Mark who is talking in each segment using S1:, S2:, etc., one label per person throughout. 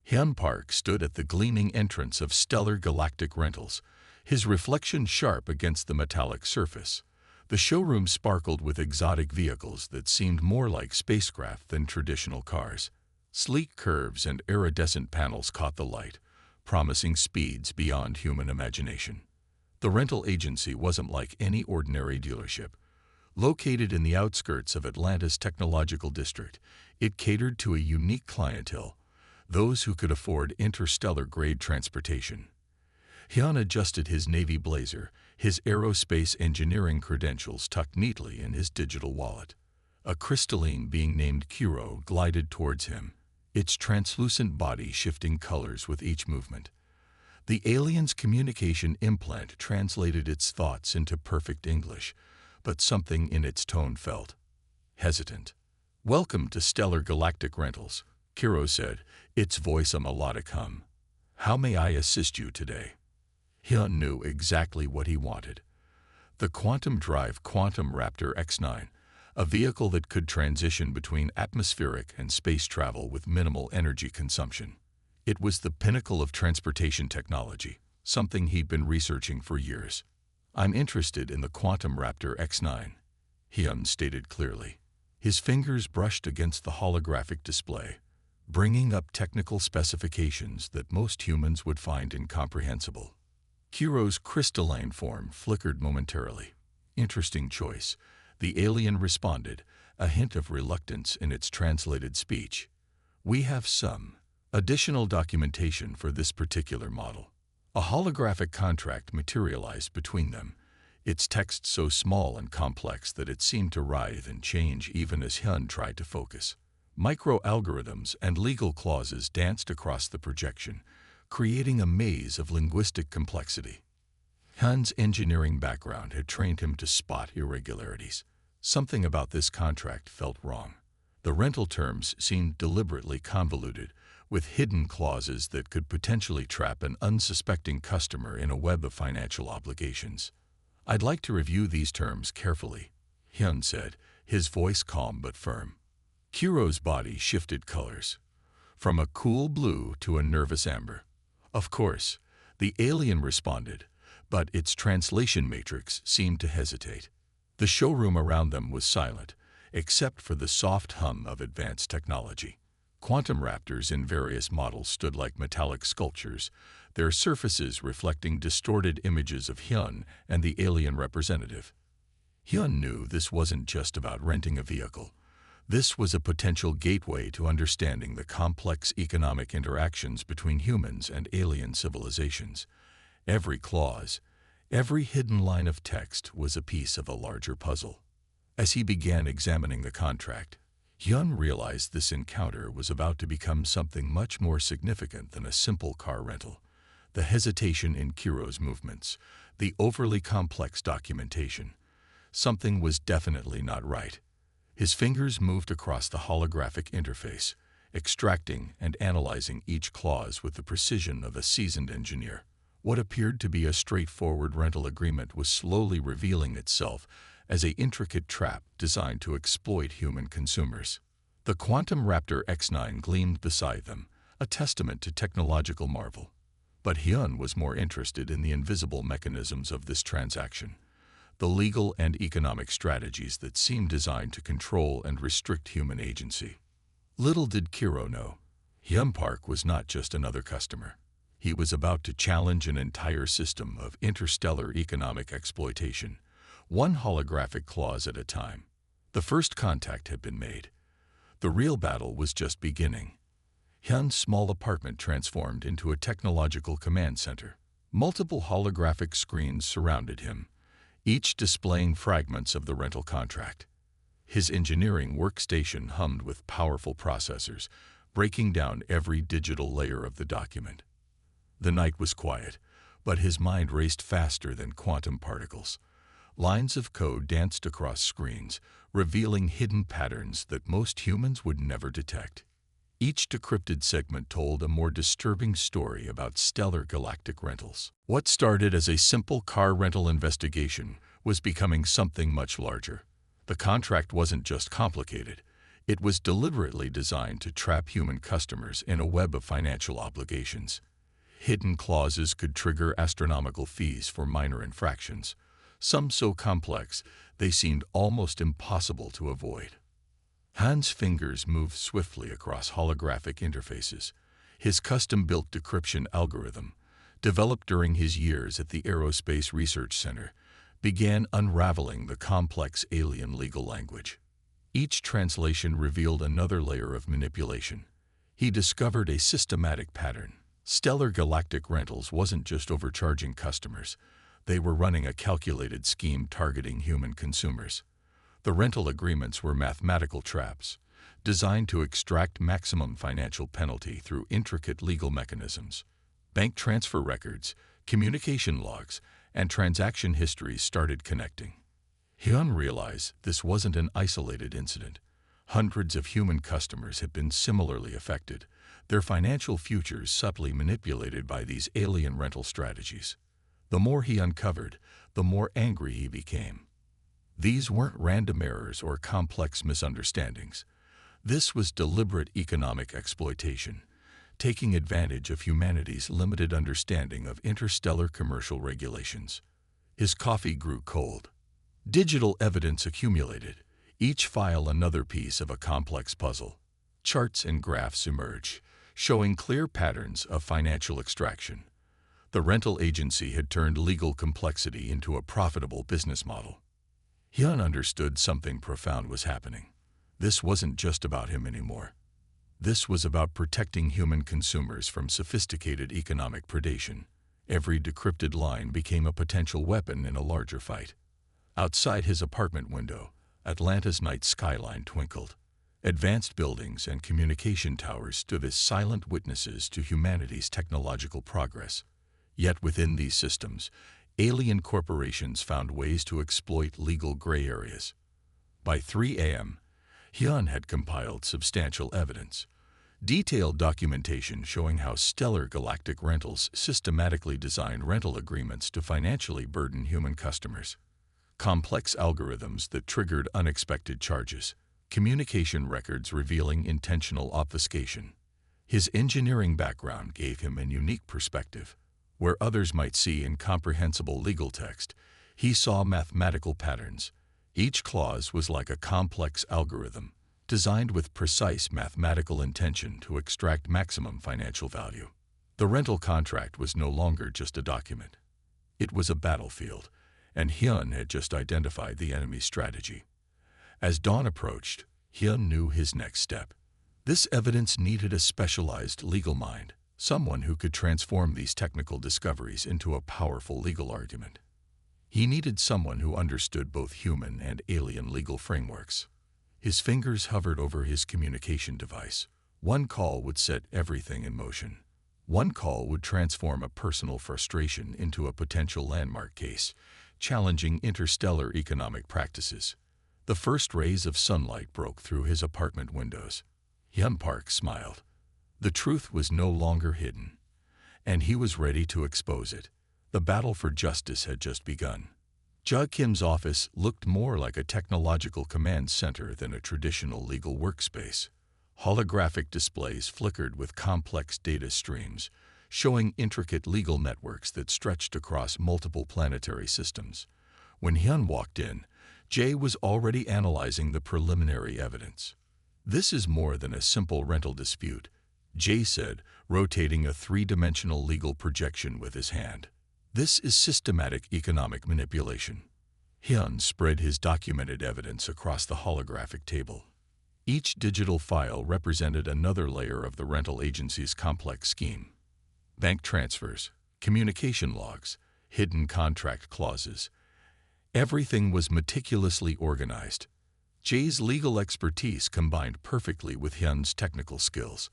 S1: Hyun Park stood at the gleaming entrance of Stellar Galactic Rentals, his reflection sharp against the metallic surface. The showroom sparkled with exotic vehicles that seemed more like spacecraft than traditional cars. Sleek curves and iridescent panels caught the light, promising speeds beyond human imagination. The rental agency wasn't like any ordinary dealership. Located in the outskirts of Atlanta's technological district, it catered to a unique clientele, those who could afford interstellar-grade transportation. Hyun adjusted his navy blazer, his aerospace engineering credentials tucked neatly in his digital wallet. A crystalline being named Kiro glided towards him, its translucent body shifting colors with each movement. The alien's communication implant translated its thoughts into perfect English, but something in its tone felt hesitant. "Welcome to Stellar Galactic Rentals," Kiro said, its voice a melodic hum. "How may I assist you today?" Hyun knew exactly what he wanted. The Quantum Drive Quantum Raptor X9, a vehicle that could transition between atmospheric and space travel with minimal energy consumption. It was the pinnacle of transportation technology, something he'd been researching for years. "I'm interested in the Quantum Raptor X9," Hyun stated clearly. His fingers brushed against the holographic display, bringing up technical specifications that most humans would find incomprehensible. Kiro's crystalline form flickered momentarily. "Interesting choice," the alien responded, a hint of reluctance in its translated speech. "We have some additional documentation for this particular model." A holographic contract materialized between them, its text so small and complex that it seemed to writhe and change even as Hyun tried to focus. Micro-algorithms and legal clauses danced across the projection, creating a maze of linguistic complexity. Hyun's engineering background had trained him to spot irregularities. Something about this contract felt wrong. The rental terms seemed deliberately convoluted, with hidden clauses that could potentially trap an unsuspecting customer in a web of financial obligations. "I'd like to review these terms carefully," Hyun said, his voice calm but firm. Kiro's body shifted colors, from a cool blue to a nervous amber. "Of course," the alien responded, but its translation matrix seemed to hesitate. The showroom around them was silent, except for the soft hum of advanced technology. Quantum Raptors in various models stood like metallic sculptures, their surfaces reflecting distorted images of Hyun and the alien representative. Hyun knew this wasn't just about renting a vehicle. This was a potential gateway to understanding the complex economic interactions between humans and alien civilizations. Every clause, every hidden line of text was a piece of a larger puzzle. As he began examining the contract, Hyun realized this encounter was about to become something much more significant than a simple car rental. The hesitation in Kiro's movements, the overly complex documentation. Something was definitely not right. His fingers moved across the holographic interface, extracting and analyzing each clause with the precision of a seasoned engineer. What appeared to be a straightforward rental agreement was slowly revealing itself as an intricate trap designed to exploit human consumers. The Quantum Raptor X9 gleamed beside them, a testament to technological marvel. But Hyun was more interested in the invisible mechanisms of this transaction, the legal and economic strategies that seemed designed to control and restrict human agency. Little did Kiro know, Hyun Park was not just another customer. He was about to challenge an entire system of interstellar economic exploitation, one holographic clause at a time. The first contact had been made. The real battle was just beginning. Hyun's small apartment transformed into a technological command center. Multiple holographic screens surrounded him, each displaying fragments of the rental contract. His engineering workstation hummed with powerful processors, breaking down every digital layer of the document. The night was quiet, but his mind raced faster than quantum particles. Lines of code danced across screens, revealing hidden patterns that most humans would never detect. Each decrypted segment told a more disturbing story about Stellar Galactic Rentals. What started as a simple car rental investigation was becoming something much larger. The contract wasn't just complicated, It was deliberately designed to trap human customers in a web of financial obligations. Hidden clauses could trigger astronomical fees for minor infractions, some so complex they seemed almost impossible to avoid. Hans' fingers moved swiftly across holographic interfaces. His custom-built decryption algorithm, developed during his years at the Aerospace Research Center, began unraveling the complex alien legal language. Each translation revealed another layer of manipulation. He discovered a systematic pattern. Stellar Galactic Rentals wasn't just overcharging customers. They were running a calculated scheme targeting human consumers. The rental agreements were mathematical traps, designed to extract maximum financial penalty through intricate legal mechanisms. Bank transfer records, communication logs, and transaction histories started connecting. Hyun realized this wasn't an isolated incident. Hundreds of human customers had been similarly affected, their financial futures subtly manipulated by these alien rental strategies. The more he uncovered, the more angry he became. These weren't random errors or complex misunderstandings. This was deliberate economic exploitation, taking advantage of humanity's limited understanding of interstellar commercial regulations. His coffee grew cold. Digital evidence accumulated, each file another piece of a complex puzzle. Charts and graphs emerged, showing clear patterns of financial extraction. The rental agency had turned legal complexity into a profitable business model. Hyun understood something profound was happening. This wasn't just about him anymore. This was about protecting human consumers from sophisticated economic predation. Every decrypted line became a potential weapon in a larger fight. Outside his apartment window, Atlanta's night skyline twinkled. Advanced buildings and communication towers stood as silent witnesses to humanity's technological progress. Yet within these systems, alien corporations found ways to exploit legal gray areas. By 3 a.m., Hyun had compiled substantial evidence, detailed documentation showing how Stellar Galactic Rentals systematically designed rental agreements to financially burden human customers. Complex algorithms that triggered unexpected charges, communication records revealing intentional obfuscation. His engineering background gave him a unique perspective. Where others might see incomprehensible legal text, he saw mathematical patterns. Each clause was like a complex algorithm, designed with precise mathematical intention to extract maximum financial value. The rental contract was no longer just a document. It was a battlefield, and Hyun had just identified the enemy's strategy. As dawn approached, Hyun knew his next step. This evidence needed a specialized legal mind, someone who could transform these technical discoveries into a powerful legal argument. He needed someone who understood both human and alien legal frameworks. His fingers hovered over his communication device. One call would set everything in motion. One call would transform a personal frustration into a potential landmark case, challenging interstellar economic practices. The first rays of sunlight broke through his apartment windows. Hyun Park smiled. The truth was no longer hidden, and he was ready to expose it. The battle for justice had just begun. Ja Kim's office looked more like a technological command center than a traditional legal workspace. Holographic displays flickered with complex data streams, showing intricate legal networks that stretched across multiple planetary systems. When Hyun walked in, Jay was already analyzing the preliminary evidence. "This is more than a simple rental dispute," Jay said, rotating a three-dimensional legal projection with his hand. "This is systematic economic manipulation." Hyun spread his documented evidence across the holographic table. Each digital file represented another layer of the rental agency's complex scheme. Bank transfers, communication logs, hidden contract clauses. Everything was meticulously organized. Jay's legal expertise combined perfectly with Hyun's technical skills.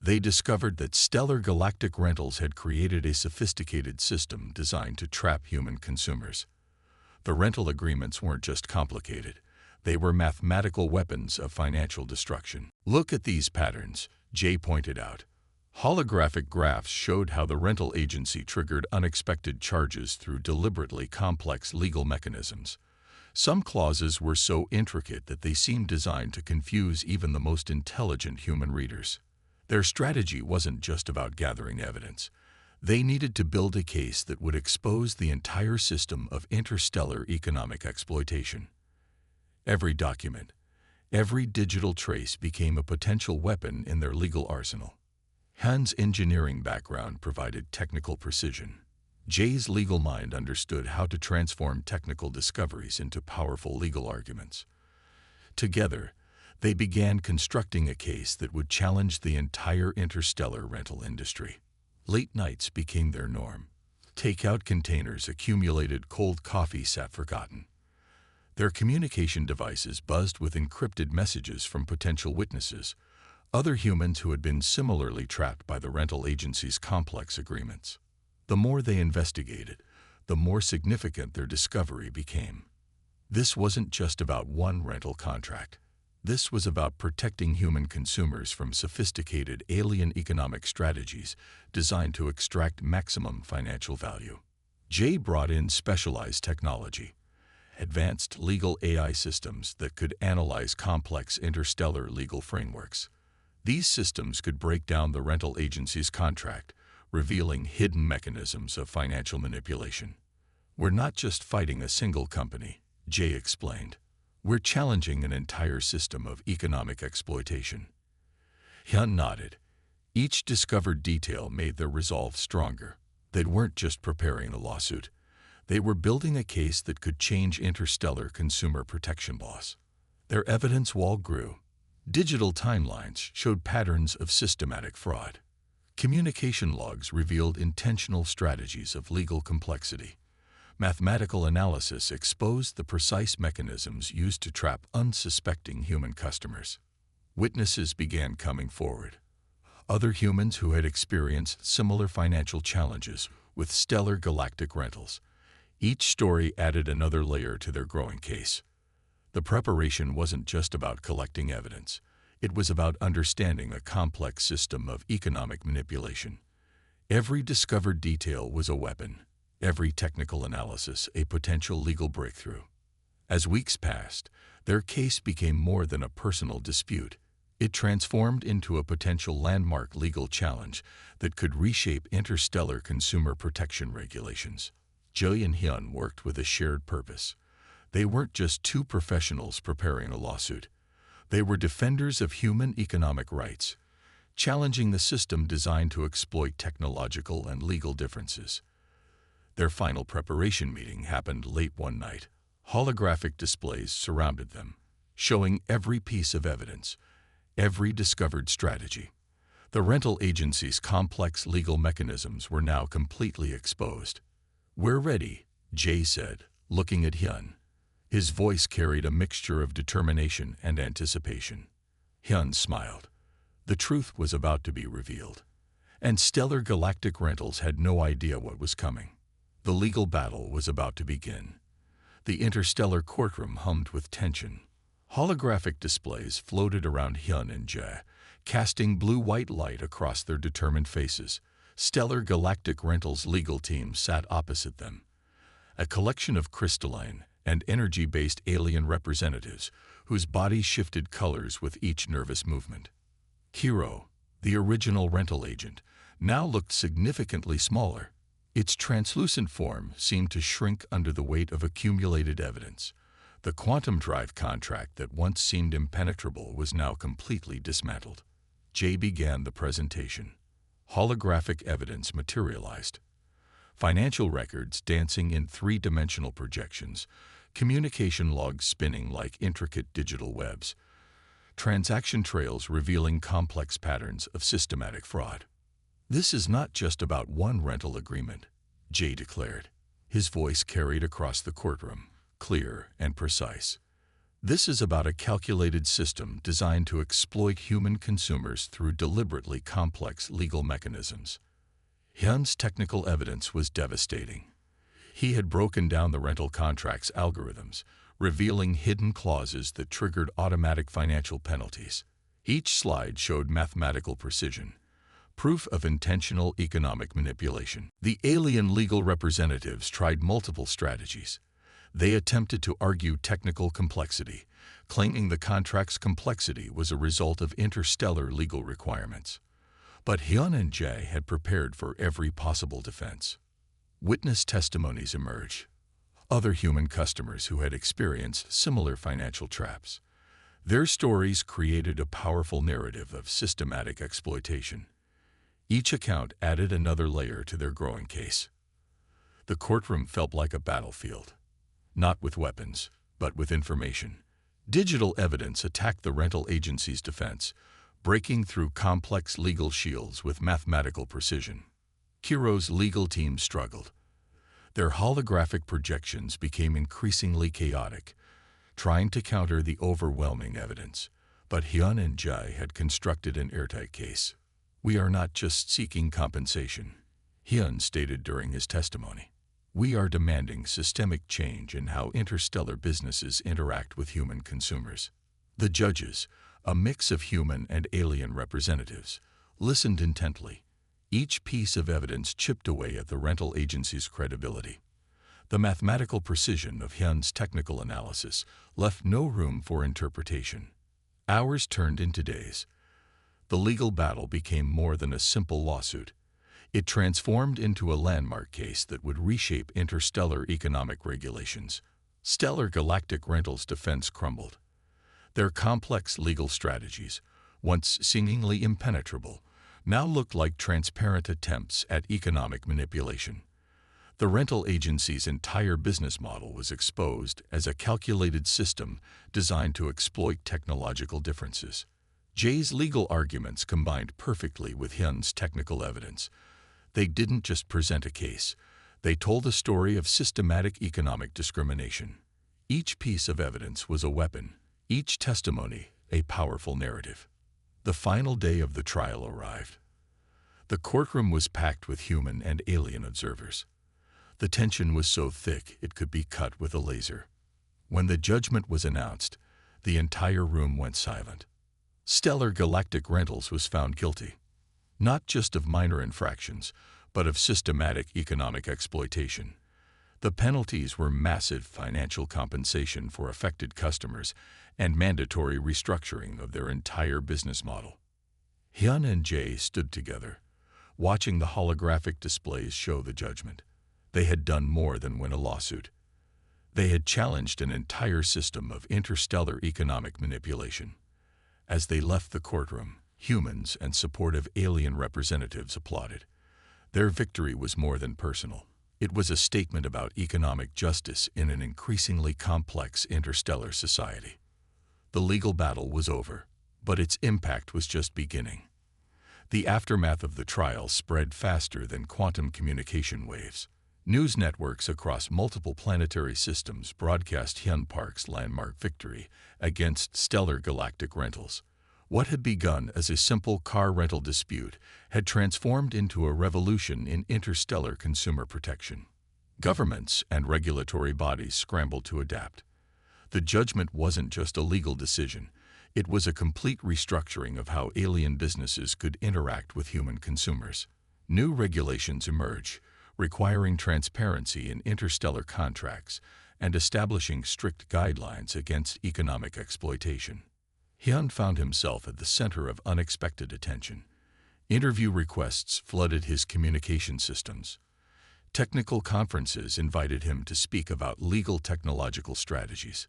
S1: They discovered that Stellar Galactic Rentals had created a sophisticated system designed to trap human consumers. The rental agreements weren't just complicated. They were mathematical weapons of financial destruction. "Look at these patterns," Jay pointed out. Holographic graphs showed how the rental agency triggered unexpected charges through deliberately complex legal mechanisms. Some clauses were so intricate that they seemed designed to confuse even the most intelligent human readers. Their strategy wasn't just about gathering evidence. They needed to build a case that would expose the entire system of interstellar economic exploitation. Every document, every digital trace became a potential weapon in their legal arsenal. Hyun's engineering background provided technical precision. Jay's legal mind understood how to transform technical discoveries into powerful legal arguments. Together, they began constructing a case that would challenge the entire interstellar rental industry. Late nights became their norm. Takeout containers accumulated, cold coffee sat forgotten. Their communication devices buzzed with encrypted messages from potential witnesses, other humans who had been similarly trapped by the rental agency's complex agreements. The more they investigated, the more significant their discovery became. This wasn't just about one rental contract. This was about protecting human consumers from sophisticated alien economic strategies designed to extract maximum financial value. Jay brought in specialized technology, advanced legal AI systems that could analyze complex interstellar legal frameworks. These systems could break down the rental agency's contract, revealing hidden mechanisms of financial manipulation. "We're not just fighting a single company," Jay explained. "We're challenging an entire system of economic exploitation." Hyun nodded. Each discovered detail made their resolve stronger. They weren't just preparing a lawsuit. They were building a case that could change interstellar consumer protection laws. Their evidence wall grew. Digital timelines showed patterns of systematic fraud. Communication logs revealed intentional strategies of legal complexity. Mathematical analysis exposed the precise mechanisms used to trap unsuspecting human customers. Witnesses began coming forward. Other humans who had experienced similar financial challenges with stellar galactic rentals. Each story added another layer to their growing case. The preparation wasn't just about collecting evidence. It was about understanding a complex system of economic manipulation. Every discovered detail was a weapon. Every technical analysis a potential legal breakthrough. As weeks passed, their case became more than a personal dispute. It transformed into a potential landmark legal challenge that could reshape interstellar consumer protection regulations. Jay and Hyun worked with a shared purpose. They weren't just two professionals preparing a lawsuit. They were defenders of human economic rights, challenging the system designed to exploit technological and legal differences. Their final preparation meeting happened late one night. Holographic displays surrounded them, showing every piece of evidence, every discovered strategy. The rental agency's complex legal mechanisms were now completely exposed. "We're ready," Jay said, looking at Hyun. His voice carried a mixture of determination and anticipation. Hyun smiled. The truth was about to be revealed. And Stellar Galactic Rentals had no idea what was coming. The legal battle was about to begin. The interstellar courtroom hummed with tension. Holographic displays floated around Hyun and Jay, casting blue-white light across their determined faces. Stellar Galactic Rentals' legal team sat opposite them, a collection of crystalline and energy-based alien representatives whose bodies shifted colors with each nervous movement. Hero, the original rental agent, now looked significantly smaller. Its translucent form seemed to shrink under the weight of accumulated evidence. The quantum drive contract that once seemed impenetrable was now completely dismantled. Jay began the presentation. Holographic evidence materialized. Financial records dancing in three-dimensional projections, communication logs spinning like intricate digital webs, transaction trails revealing complex patterns of systematic fraud. "This is not just about one rental agreement," Jay declared. His voice carried across the courtroom, clear and precise. "This is about a calculated system designed to exploit human consumers through deliberately complex legal mechanisms." Hyun's technical evidence was devastating. He had broken down the rental contract's algorithms, revealing hidden clauses that triggered automatic financial penalties. Each slide showed mathematical precision, proof of intentional economic manipulation. The alien legal representatives tried multiple strategies. They attempted to argue technical complexity, claiming the contract's complexity was a result of interstellar legal requirements. But Hyun and Jae had prepared for every possible defense. Witness testimonies emerged. Other human customers who had experienced similar financial traps. Their stories created a powerful narrative of systematic exploitation. Each account added another layer to their growing case. The courtroom felt like a battlefield. Not with weapons, but with information. Digital evidence attacked the rental agency's defense, breaking through complex legal shields with mathematical precision. Kiro's legal team struggled. Their holographic projections became increasingly chaotic, trying to counter the overwhelming evidence. But Hyun and Jae had constructed an airtight case. "We are not just seeking compensation," Hyun stated during his testimony. "We are demanding systemic change in how interstellar businesses interact with human consumers." The judges, a mix of human and alien representatives, listened intently. Each piece of evidence chipped away at the rental agency's credibility. The mathematical precision of Hyun's technical analysis left no room for interpretation. Hours turned into days. The legal battle became more than a simple lawsuit. It transformed into a landmark case that would reshape interstellar economic regulations. Stellar Galactic Rental's defense crumbled. Their complex legal strategies, once seemingly impenetrable, now looked like transparent attempts at economic manipulation. The rental agency's entire business model was exposed as a calculated system designed to exploit technological differences. Jae's legal arguments combined perfectly with Hyun's technical evidence. They didn't just present a case. They told a story of systematic economic discrimination. Each piece of evidence was a weapon, each testimony a powerful narrative. The final day of the trial arrived. The courtroom was packed with human and alien observers. The tension was so thick it could be cut with a laser. When the judgment was announced, the entire room went silent. Stellar Galactic Rentals was found guilty, not just of minor infractions, but of systematic economic exploitation. The penalties were massive financial compensation for affected customers and mandatory restructuring of their entire business model. Hyun and Jae stood together, watching the holographic displays show the judgment. They had done more than win a lawsuit. They had challenged an entire system of interstellar economic manipulation. As they left the courtroom, humans and supportive alien representatives applauded. Their victory was more than personal. It was a statement about economic justice in an increasingly complex interstellar society. The legal battle was over, but its impact was just beginning. The aftermath of the trial spread faster than quantum communication waves. News networks across multiple planetary systems broadcast Hyun Park's landmark victory against Stellar Galactic Rentals. What had begun as a simple car rental dispute had transformed into a revolution in interstellar consumer protection. Governments and regulatory bodies scrambled to adapt. The judgment wasn't just a legal decision. It was a complete restructuring of how alien businesses could interact with human consumers. New regulations emerged, requiring transparency in interstellar contracts and establishing strict guidelines against economic exploitation. Hyun found himself at the center of unexpected attention. Interview requests flooded his communication systems. Technical conferences invited him to speak about legal technological strategies.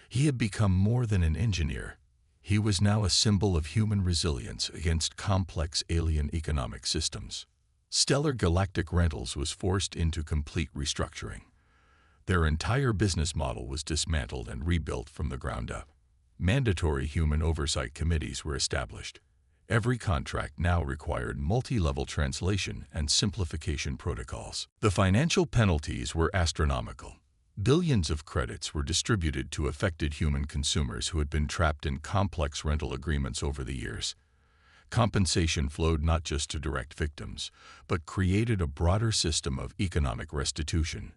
S1: He had become more than an engineer. He was now a symbol of human resilience against complex alien economic systems. Stellar Galactic Rentals was forced into complete restructuring. Their entire business model was dismantled and rebuilt from the ground up. Mandatory human oversight committees were established. Every contract now required multi-level translation and simplification protocols. The financial penalties were astronomical. Billions of credits were distributed to affected human consumers who had been trapped in complex rental agreements over the years. Compensation flowed not just to direct victims, but created a broader system of economic restitution.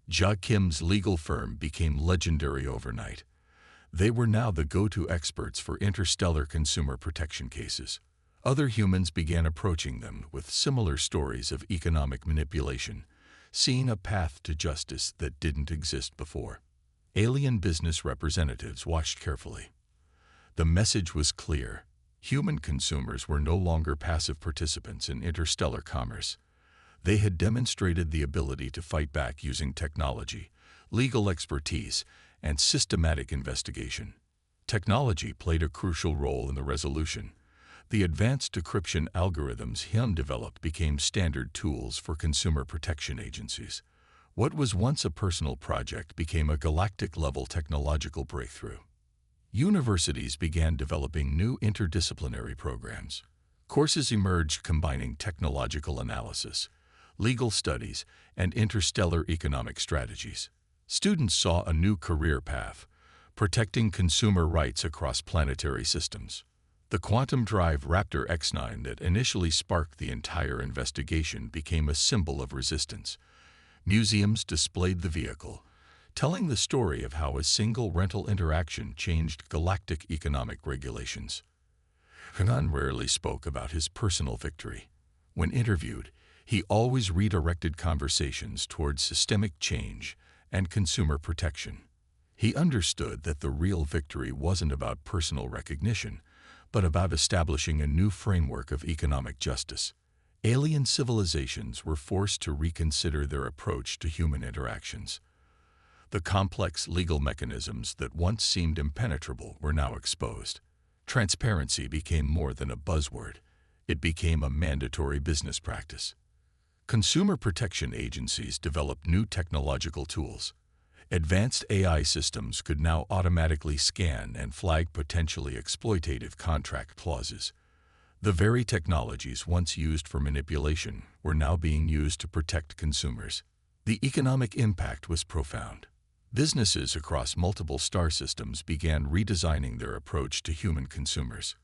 S1: Ja Kim's legal firm became legendary overnight. They were now the go-to experts for interstellar consumer protection cases. Other humans began approaching them with similar stories of economic manipulation, seeing a path to justice that didn't exist before. Alien business representatives watched carefully. The message was clear. Human consumers were no longer passive participants in interstellar commerce. They had demonstrated the ability to fight back using technology, legal expertise, and systematic investigation. Technology played a crucial role in the resolution. The advanced decryption algorithms Hyun developed became standard tools for consumer protection agencies. What was once a personal project became a galactic-level technological breakthrough. Universities began developing new interdisciplinary programs. Courses emerged combining technological analysis, legal studies, and interstellar economic strategies. Students saw a new career path, protecting consumer rights across planetary systems. The quantum drive Raptor X9 that initially sparked the entire investigation became a symbol of resistance. Museums displayed the vehicle, telling the story of how a single rental interaction changed galactic economic regulations. Hyun rarely spoke about his personal victory. When interviewed, he always redirected conversations towards systemic change and consumer protection. He understood that the real victory wasn't about personal recognition, but about establishing a new framework of economic justice. Alien civilizations were forced to reconsider their approach to human interactions. The complex legal mechanisms that once seemed impenetrable were now exposed. Transparency became more than a buzzword. It became a mandatory business practice. Consumer protection agencies developed new technological tools. Advanced AI systems could now automatically scan and flag potentially exploitative contract clauses. The very technologies once used for manipulation were now being used to protect consumers. The economic impact was profound. Businesses across multiple star systems began redesigning their approach to human consumers.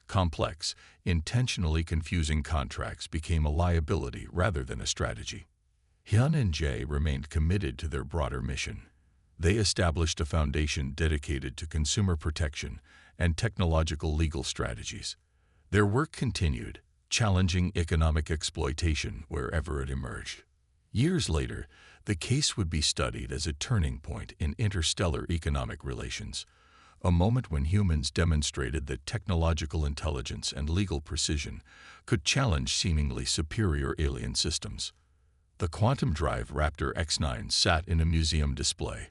S1: Complex, intentionally confusing contracts became a liability rather than a strategy. Hyun and Jae remained committed to their broader mission. They established a foundation dedicated to consumer protection and technological legal strategies. Their work continued, challenging economic exploitation wherever it emerged. Years later, the case would be studied as a turning point in interstellar economic relations, a moment when humans demonstrated that technological intelligence and legal precision could challenge seemingly superior alien systems. The quantum drive Raptor X9 sat in a museum display,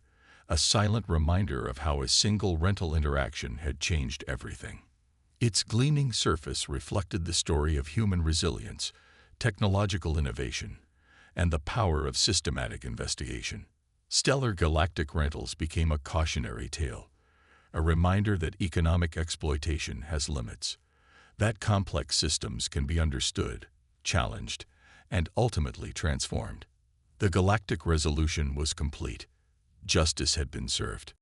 S1: a silent reminder of how a single rental interaction had changed everything. Its gleaming surface reflected the story of human resilience, technological innovation, and the power of systematic investigation. Stellar galactic rentals became a cautionary tale, a reminder that economic exploitation has limits, that complex systems can be understood, challenged, and ultimately transformed. The galactic resolution was complete. Justice had been served.